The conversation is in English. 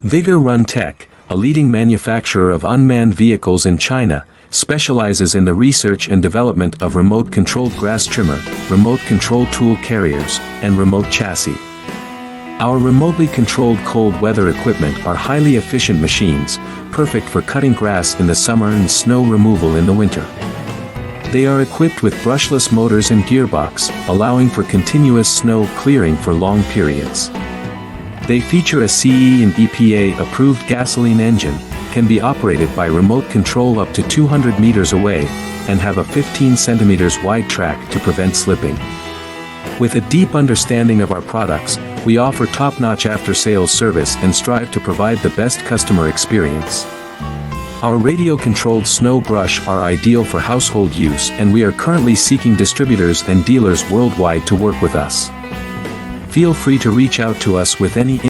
Vigorun Tech, a leading manufacturer of unmanned vehicles in China, specializes in the research and development of remote-controlled grass trimmer, remote-controlled tool carriers, and remote chassis. Our remotely controlled cold weather equipment are highly efficient machines, perfect for cutting grass in the summer and snow removal in the winter. They are equipped with brushless motors and gearbox, allowing for continuous snow clearing for long periods. They feature a CE and EPA-approved gasoline engine, can be operated by remote control up to 200 meters away, and have a 15 centimeters wide track to prevent slipping. With a deep understanding of our products, we offer top-notch after-sales service and strive to provide the best customer experience. Our radio-controlled snow brush are ideal for household use, and we are currently seeking distributors and dealers worldwide to work with us. Feel free to reach out to us with any